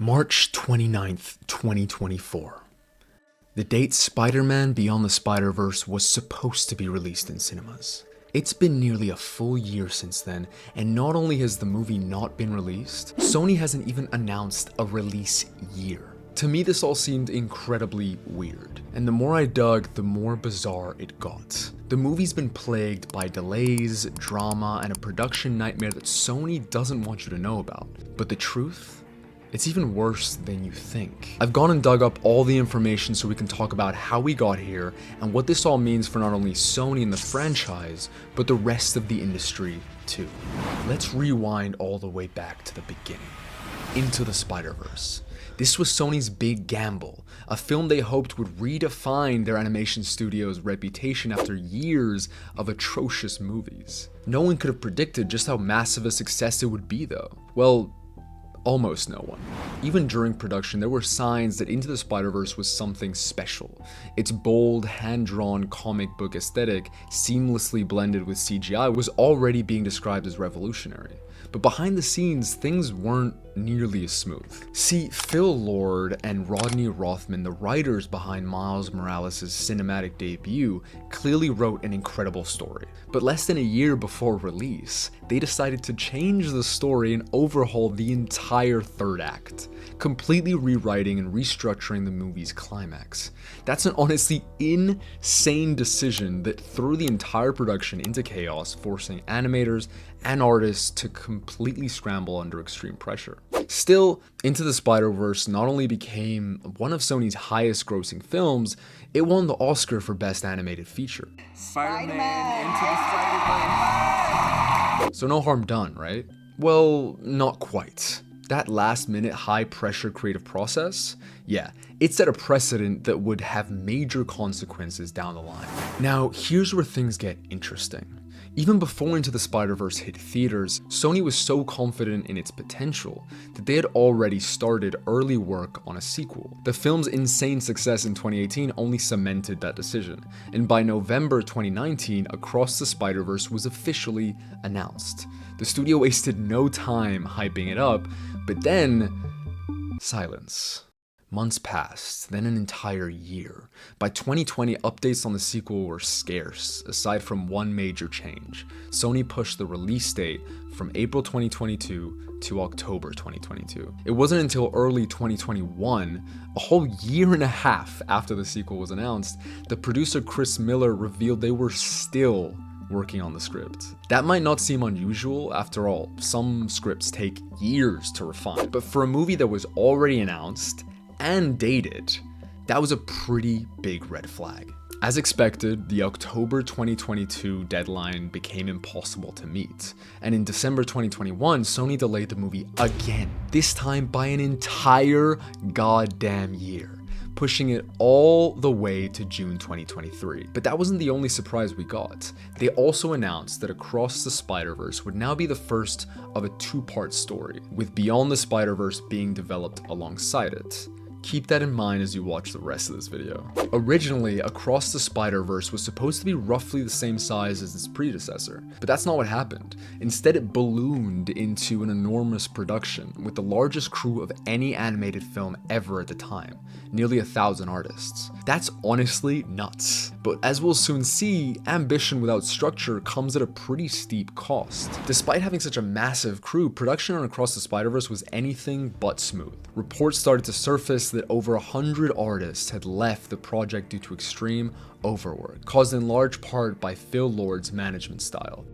March 29th, 2024. The date Spider-Man Beyond the Spider-Verse was supposed to be released in cinemas. It's been nearly a full year since then, and not only has the movie not been released, Sony hasn't even announced a release year. To me, this all seemed incredibly weird, and the more I dug, the more bizarre it got. The movie's been plagued by delays, drama, and a production nightmare that Sony doesn't want you to know about. But the truth? It's even worse than you think. I've gone and dug up all the information so we can talk about how we got here and what this all means for not only Sony and the franchise, but the rest of the industry too. Let's rewind all the way back to the beginning. Into the Spider-Verse. This was Sony's big gamble, a film they hoped would redefine their animation studio's reputation after years of atrocious movies. No one could have predicted just how massive a success it would be though. Well, almost no one. Even during production, there were signs that Into the Spider-Verse was something special. Its bold, hand-drawn comic book aesthetic, seamlessly blended with CGI, was already being described as revolutionary. But behind the scenes, things weren't nearly as smooth. See, Phil Lord and Rodney Rothman, the writers behind Miles Morales' cinematic debut, clearly wrote an incredible story. But less than a year before release, they decided to change the story and overhaul the entire third act, completely rewriting and restructuring the movie's climax. That's an honestly insane decision that threw the entire production into chaos, forcing animators and artists to completely scramble under extreme pressure. Still, Into the Spider-Verse not only became one of Sony's highest grossing films, it won the Oscar for Best Animated Feature. Spider-Man Into the Spider-Verse. So no harm done, right? Well, not quite. That last-minute, high-pressure creative process? Yeah, it set a precedent that would have major consequences down the line. Now, here's where things get interesting. Even before Into the Spider-Verse hit theaters, Sony was so confident in its potential that they had already started early work on a sequel. The film's insane success in 2018 only cemented that decision, and by November 2019, Across the Spider-Verse was officially announced. The studio wasted no time hyping it up, but then, silence. Months passed, then an entire year. By 2020, updates on the sequel were scarce, aside from one major change. Sony pushed the release date from April 2022 to October 2022. It wasn't until early 2021, a whole year and a half after the sequel was announced, that producer Chris Miller revealed they were still working on the script. That might not seem unusual, after all, some scripts take years to refine, but for a movie that was already announced and dated, that was a pretty big red flag. As expected, the October 2022 deadline became impossible to meet, and in December 2021, Sony delayed the movie again, this time by an entire goddamn year, pushing it all the way to June 2023. But that wasn't the only surprise we got. They also announced that Across the Spider-Verse would now be the first of a two-part story, with Beyond the Spider-Verse being developed alongside it. Keep that in mind as you watch the rest of this video. Originally, Across the Spider-Verse was supposed to be roughly the same size as its predecessor, but that's not what happened. Instead, it ballooned into an enormous production with the largest crew of any animated film ever at the time, nearly 1,000 artists. That's honestly nuts. But as we'll soon see, ambition without structure comes at a pretty steep cost. Despite having such a massive crew, production on Across the Spider-Verse was anything but smooth. Reports started to surface that over 100 artists had left the project due to extreme overwork, caused in large part by Phil Lord's management style.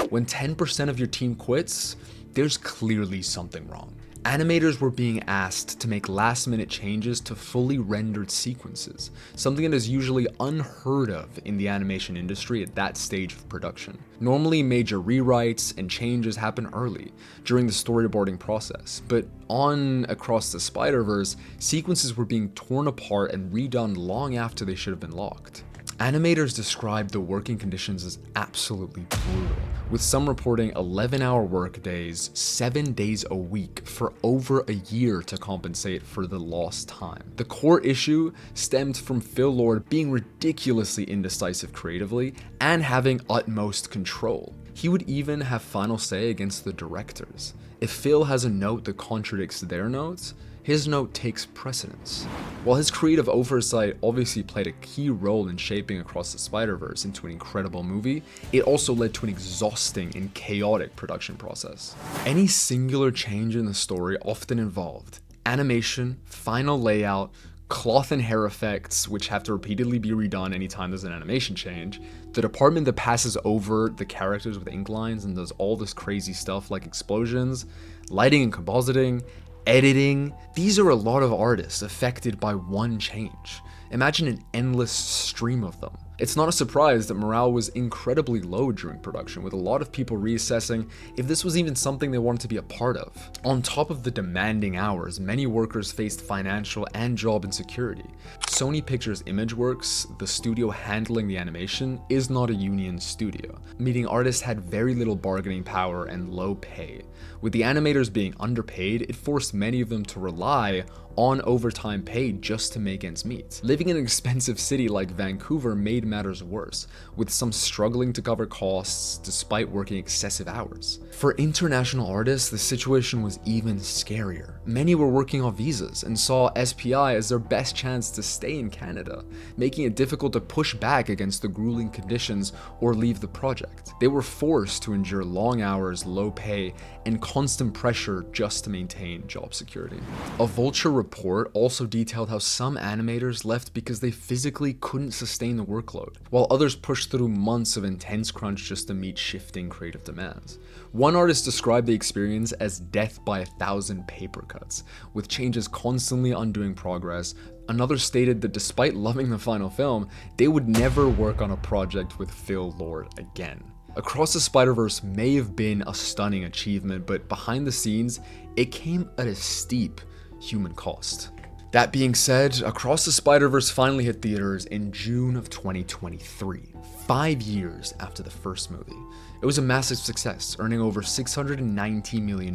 When 10% of your team quits, there's clearly something wrong. Animators were being asked to make last-minute changes to fully rendered sequences, something that is usually unheard of in the animation industry at that stage of production. Normally, major rewrites and changes happen early, during the storyboarding process, but on Across the Spider-Verse, sequences were being torn apart and redone long after they should have been locked. Animators described the working conditions as absolutely brutal, with some reporting 11-hour workdays, 7 days a week for over a year to compensate for the lost time. The core issue stemmed from Phil Lord being ridiculously indecisive creatively and having utmost control. He would even have final say against the directors. If Phil has a note that contradicts their notes, his note takes precedence. While his creative oversight obviously played a key role in shaping Across the Spider-Verse into an incredible movie, it also led to an exhausting and chaotic production process. Any singular change in the story often involved animation, final layout, cloth and hair effects, which have to repeatedly be redone anytime there's an animation change, the department that passes over the characters with ink lines and does all this crazy stuff like explosions, lighting and compositing, editing. These are a lot of artists affected by one change. Imagine an endless stream of them. It's not a surprise that morale was incredibly low during production, with a lot of people reassessing if this was even something they wanted to be a part of. On top of the demanding hours, many workers faced financial and job insecurity. Sony Pictures Imageworks, the studio handling the animation, is not a union studio, meaning artists had very little bargaining power and low pay. With the animators being underpaid, it forced many of them to rely on overtime pay just to make ends meet. Living in an expensive city like Vancouver made matters worse, with some struggling to cover costs despite working excessive hours. For international artists, the situation was even scarier. Many were working off visas and saw SPI as their best chance to stay in Canada, making it difficult to push back against the grueling conditions or leave the project. They were forced to endure long hours, low pay, and constant pressure just to maintain job security. A Vulture report also detailed how some animators left because they physically couldn't sustain the workload, while others pushed through months of intense crunch just to meet shifting creative demands. One artist described the experience as death by 1,000 paper cuts, with changes constantly undoing progress. Another stated that despite loving the final film, they would never work on a project with Phil Lord again. Across the Spider-Verse may have been a stunning achievement, but behind the scenes, it came at a steep human cost. That being said, Across the Spider-Verse finally hit theaters in June of 2023, 5 years after the first movie. It was a massive success, earning over $690 million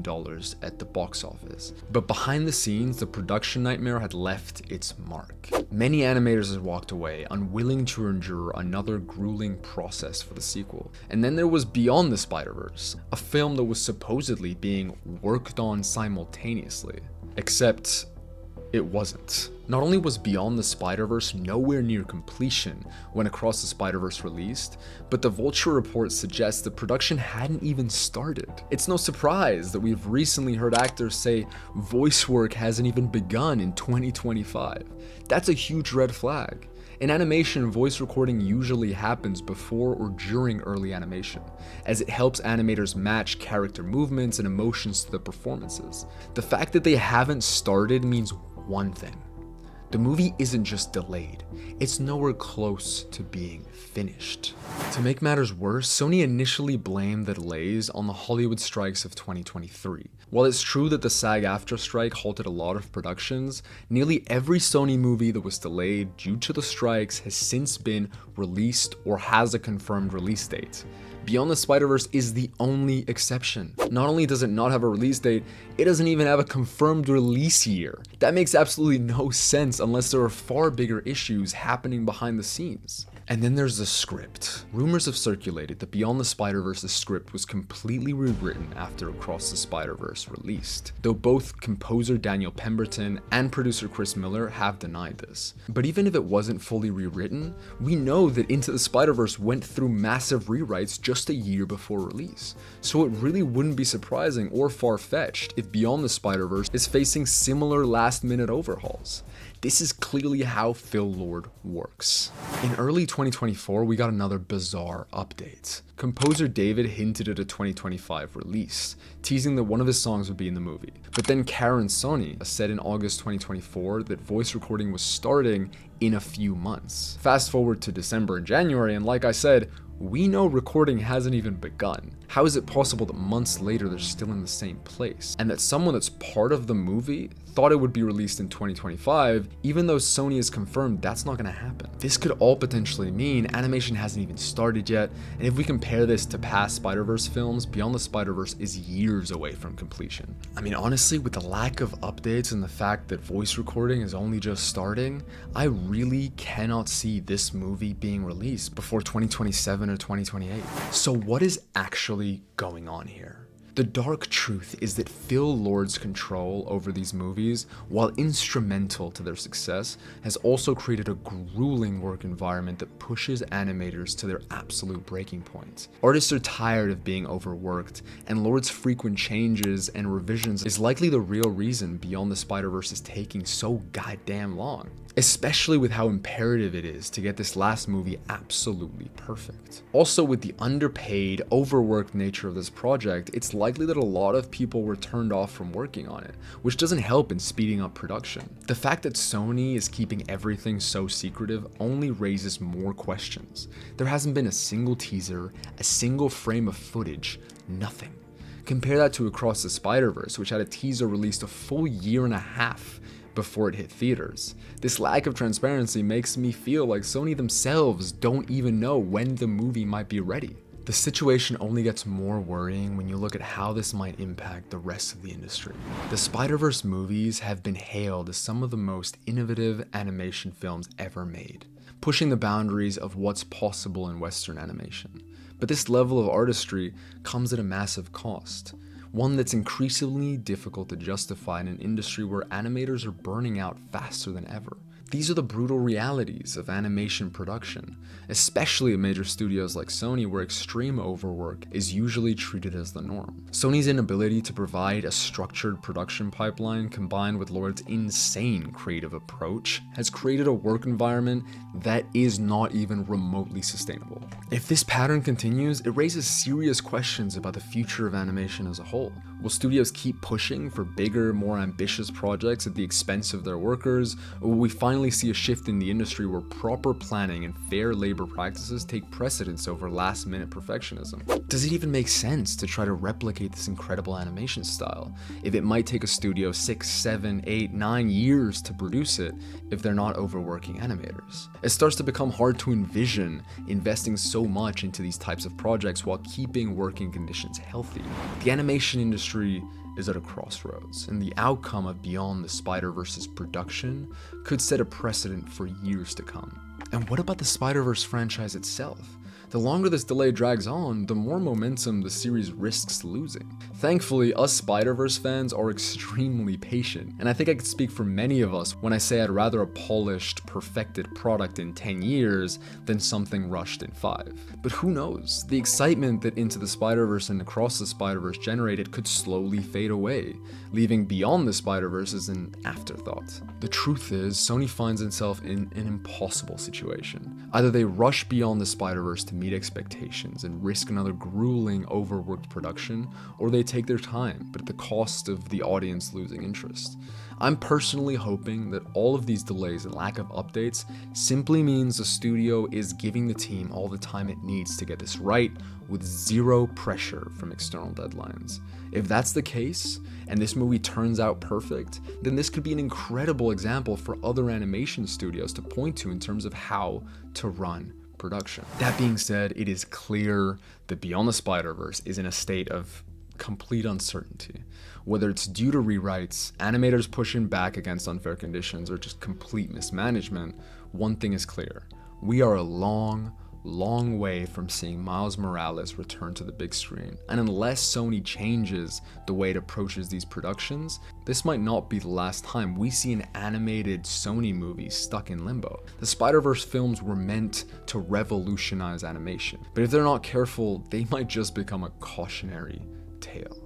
at the box office. But behind the scenes, the production nightmare had left its mark. Many animators had walked away, unwilling to endure another grueling process for the sequel. And then there was Beyond the Spider-Verse, a film that was supposedly being worked on simultaneously. Except it wasn't. Not only was Beyond the Spider-Verse nowhere near completion when Across the Spider-Verse released, but the Vulture report suggests that production hadn't even started. It's no surprise that we've recently heard actors say voice work hasn't even begun in 2025. That's a huge red flag. In animation, voice recording usually happens before or during early animation, as it helps animators match character movements and emotions to the performances. The fact that they haven't started means one thing. The movie isn't just delayed, it's nowhere close to being finished. To make matters worse, Sony initially blamed the delays on the Hollywood strikes of 2023. While it's true that the SAG-AFTRA strike halted a lot of productions, nearly every Sony movie that was delayed due to the strikes has since been released or has a confirmed release date. Beyond the Spider-Verse is the only exception. Not only does it not have a release date, it doesn't even have a confirmed release year. That makes absolutely no sense unless there are far bigger issues happening behind the scenes. And then there's the script. Rumors have circulated that Beyond the Spider-Verse's script was completely rewritten after Across the Spider-Verse released, though both composer Daniel Pemberton and producer Chris Miller have denied this. But even if it wasn't fully rewritten, we know that Into the Spider-Verse went through massive rewrites just a year before release, so it really wouldn't be surprising or far-fetched if Beyond the Spider-Verse is facing similar last-minute overhauls. This is clearly how Phil Lord works. In early 2024, we got another bizarre update. Composer David hinted at a 2025 release, teasing that one of his songs would be in the movie. But then Karen Sony said in August 2024 that voice recording was starting in a few months. Fast forward to December and January, and like I said, we know recording hasn't even begun. How is it possible that months later they're still in the same place? And that someone that's part of the movie thought it would be released in 2025, even though Sony has confirmed that's not going to happen. This could all potentially mean animation hasn't even started yet, and if we compare this to past Spider-Verse films, Beyond the Spider-Verse is years away from completion. I mean, honestly, with the lack of updates and the fact that voice recording is only just starting, I really cannot see this movie being released before 2027 2027 or 2028. So what is actually going on here? The dark truth is that Phil Lord's control over these movies, while instrumental to their success, has also created a grueling work environment that pushes animators to their absolute breaking point. Artists are tired of being overworked, and Lord's frequent changes and revisions is likely the real reason Beyond the Spider-Verse is taking so goddamn long. Especially with how imperative it is to get this last movie absolutely perfect. Also, with the underpaid, overworked nature of this project, it's likely that a lot of people were turned off from working on it, which doesn't help in speeding up production. The fact that Sony is keeping everything so secretive only raises more questions. There hasn't been a single teaser, a single frame of footage, nothing. Compare that to Across the Spider-Verse, which had a teaser released a full year and a half before it hit theaters. This lack of transparency makes me feel like Sony themselves don't even know when the movie might be ready. The situation only gets more worrying when you look at how this might impact the rest of the industry. The Spider-Verse movies have been hailed as some of the most innovative animation films ever made, pushing the boundaries of what's possible in Western animation. But this level of artistry comes at a massive cost. One that's increasingly difficult to justify in an industry where animators are burning out faster than ever. These are the brutal realities of animation production, especially at major studios like Sony, where extreme overwork is usually treated as the norm. Sony's inability to provide a structured production pipeline combined with Lord's insane creative approach has created a work environment that is not even remotely sustainable. If this pattern continues, it raises serious questions about the future of animation as a whole. Will studios keep pushing for bigger, more ambitious projects at the expense of their workers, or will we finally see a shift in the industry where proper planning and fair labor practices take precedence over last-minute perfectionism? Does it even make sense to try to replicate this incredible animation style if it might take a studio 6, 7, 8, 9 years to produce it if they're not overworking animators? It starts to become hard to envision investing so much into these types of projects while keeping working conditions healthy. The animation industry is at a crossroads, and the outcome of Beyond the Spider-Verse's production could set a precedent for years to come. And what about the Spider-Verse franchise itself? The longer this delay drags on, the more momentum the series risks losing. Thankfully, us Spider-Verse fans are extremely patient, and I think I could speak for many of us when I say I'd rather a polished, perfected product in 10 years than something rushed in 5. But who knows? The excitement that Into the Spider-Verse and Across the Spider-Verse generated could slowly fade away, leaving Beyond the Spider-Verse as an afterthought. The truth is, Sony finds itself in an impossible situation. Either they rush Beyond the Spider-Verse to meet expectations and risk another grueling, overworked production, or they take their time, but at the cost of the audience losing interest. I'm personally hoping that all of these delays and lack of updates simply means the studio is giving the team all the time it needs to get this right, with zero pressure from external deadlines. If that's the case, and this movie turns out perfect, then this could be an incredible example for other animation studios to point to in terms of how to run production. That being said, it is clear that Beyond the Spider-Verse is in a state of complete uncertainty. Whether it's due to rewrites, animators pushing back against unfair conditions, or just complete mismanagement, one thing is clear. We are a long way from seeing Miles Morales return to the big screen, and unless Sony changes the way it approaches these productions, this might not be the last time we see an animated Sony movie stuck in limbo. The Spider-Verse films were meant to revolutionize animation, but if they're not careful, they might just become a cautionary tale.